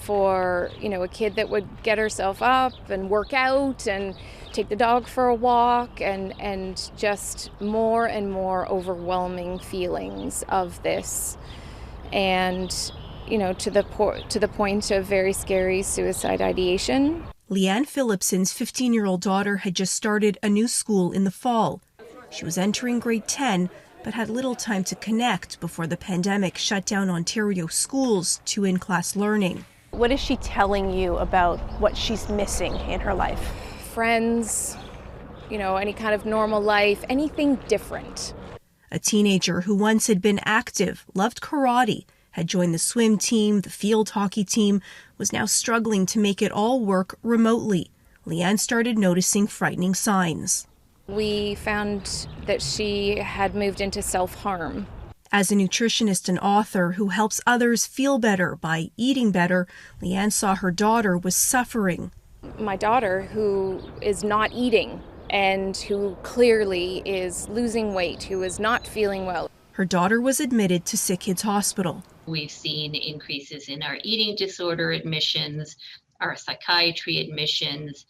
for, a kid that would get herself up and work out and take the dog for a walk, and just more and more overwhelming feelings of this. And, to the point of very scary suicide ideation. Leanne Phillipson's 15-year-old daughter had just started a new school in the fall. She was entering grade 10, but had little time to connect before the pandemic shut down Ontario schools to in-class learning. What is she telling you about what she's missing in her life? Friends, any kind of normal life, anything different. A teenager who once had been active, loved karate, had joined the swim team, the field hockey team, was now struggling to make it all work remotely. Leanne started noticing frightening signs. We found that she had moved into self-harm. As a nutritionist and author who helps others feel better by eating better, Leanne saw her daughter was suffering. My daughter, who is not eating and who clearly is losing weight, who is not feeling well. Her daughter was admitted to SickKids Hospital. We've seen increases in our eating disorder admissions, our psychiatry admissions,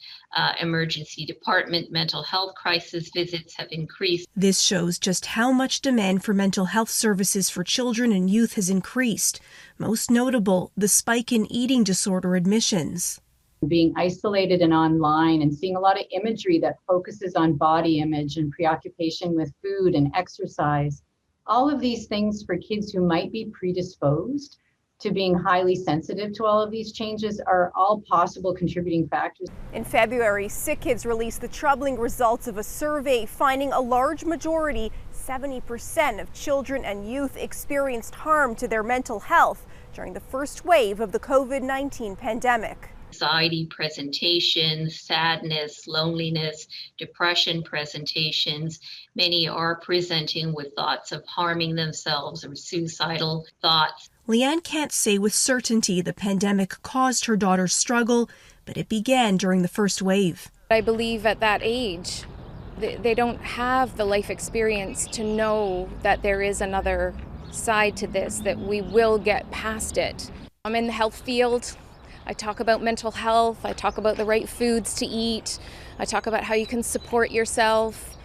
emergency department mental health crisis visits have increased. This shows just how much demand for mental health services for children and youth has increased. Most notable, the spike in eating disorder admissions. Being isolated and online and seeing a lot of imagery that focuses on body image and preoccupation with food and exercise. All of these things for kids who might be predisposed to being highly sensitive to all of these changes are all possible contributing factors. In February, SickKids released the troubling results of a survey finding a large majority, 70% of children and youth experienced harm to their mental health during the first wave of the COVID-19 pandemic. Anxiety presentations, sadness, loneliness, depression presentations. Many are presenting with thoughts of harming themselves or suicidal thoughts. Leanne can't say with certainty the pandemic caused her daughter's struggle, but it began during the first wave. I believe at that age, they don't have the life experience to know that there is another side to this, that we will get past it. I'm in the health field. I talk about mental health. I talk about the right foods to eat. I talk about how you can support yourself.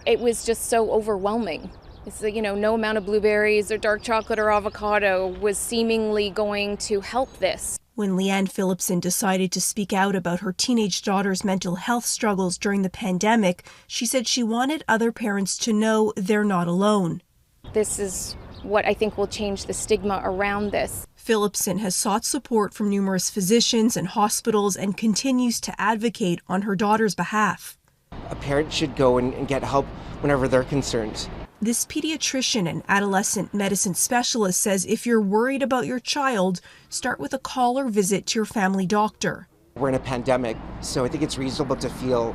It was just so overwhelming. It's no amount of blueberries or dark chocolate or avocado was seemingly going to help this. When Leanne Phillipson decided to speak out about her teenage daughter's mental health struggles during the pandemic, she said she wanted other parents to know they're not alone. This is what I think will change the stigma around this. Phillipson has sought support from numerous physicians and hospitals and continues to advocate on her daughter's behalf. A parent should go and get help whenever they're concerned. This pediatrician and adolescent medicine specialist says if you're worried about your child, start with a call or visit to your family doctor. We're in a pandemic, so I think it's reasonable to feel,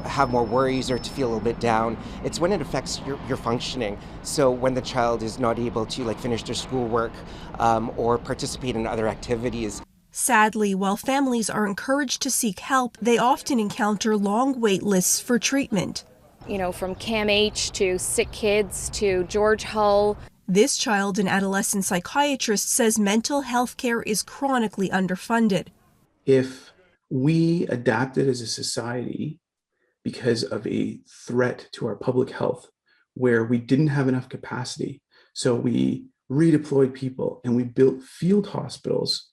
have more worries or to feel a little bit down. It's when it affects your functioning. So when the child is not able to finish their schoolwork or participate in other activities. Sadly, while families are encouraged to seek help, they often encounter long wait lists for treatment. From CAMH to SickKids to George Hull. This child and adolescent psychiatrist says mental health care is chronically underfunded. If we adapted as a society because of a threat to our public health, where we didn't have enough capacity, so we redeployed people and we built field hospitals,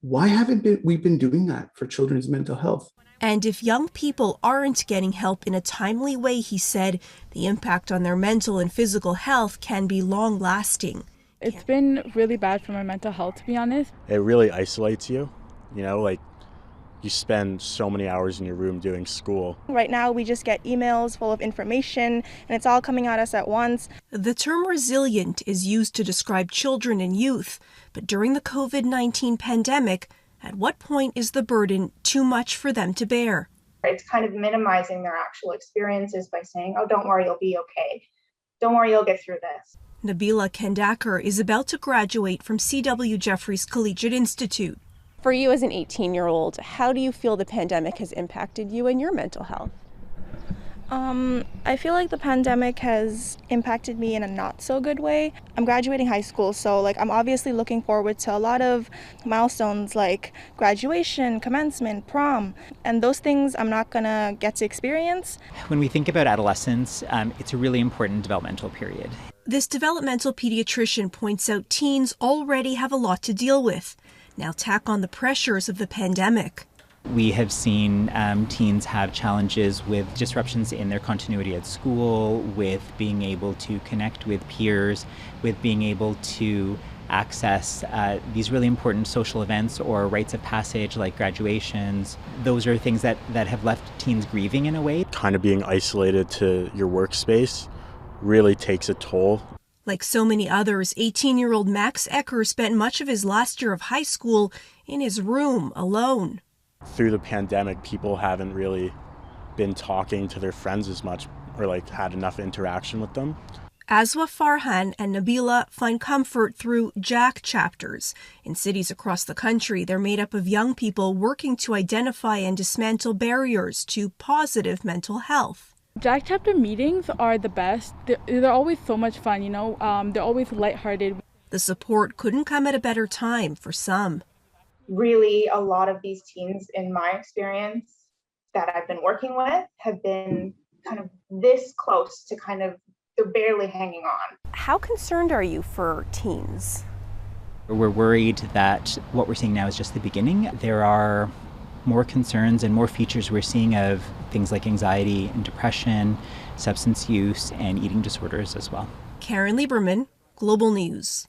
why haven't we been doing that for children's mental health? And if young people aren't getting help in a timely way, he said, the impact on their mental and physical health can be long-lasting. It's been really bad for my mental health, to be honest. It really isolates you. You spend so many hours in your room doing school. Right now, we just get emails full of information, and it's all coming at us at once. The term resilient is used to describe children and youth, but during the COVID-19 pandemic, at what point is the burden too much for them to bear? It's kind of minimizing their actual experiences by saying, oh, don't worry, you'll be okay. Don't worry, you'll get through this. Nabila Kandakar is about to graduate from C.W. Jeffries Collegiate Institute. For you as an 18-year-old, how do you feel the pandemic has impacted you and your mental health? I feel like the pandemic has impacted me in a not so good way. I'm graduating high school, so I'm obviously looking forward to a lot of milestones like graduation, commencement, prom, and those things I'm not gonna get to experience. When we think about adolescence, it's a really important developmental period. This developmental pediatrician points out teens already have a lot to deal with. Now tack on the pressures of the pandemic. We have seen teens have challenges with disruptions in their continuity at school, with being able to connect with peers, with being able to access these really important social events or rites of passage like graduations. Those are things that have left teens grieving in a way. Kind of being isolated to your workspace really takes a toll. Like so many others, 18-year-old Max Ecker spent much of his last year of high school in his room alone. Through the pandemic, people haven't really been talking to their friends as much or had enough interaction with them. Azwa Farhan and Nabila find comfort through Jack chapters. In cities across the country, they're made up of young people working to identify and dismantle barriers to positive mental health. Jack chapter meetings are the best. They're always so much fun, they're always lighthearted. The support couldn't come at a better time for some. Really, a lot of these teens, in my experience, that I've been working with have been kind of this close to they're barely hanging on. How concerned are you for teens? We're worried that what we're seeing now is just the beginning. There are more concerns and more features we're seeing of things like anxiety and depression, substance use, and eating disorders as well. Caryn Lieberman, Global News.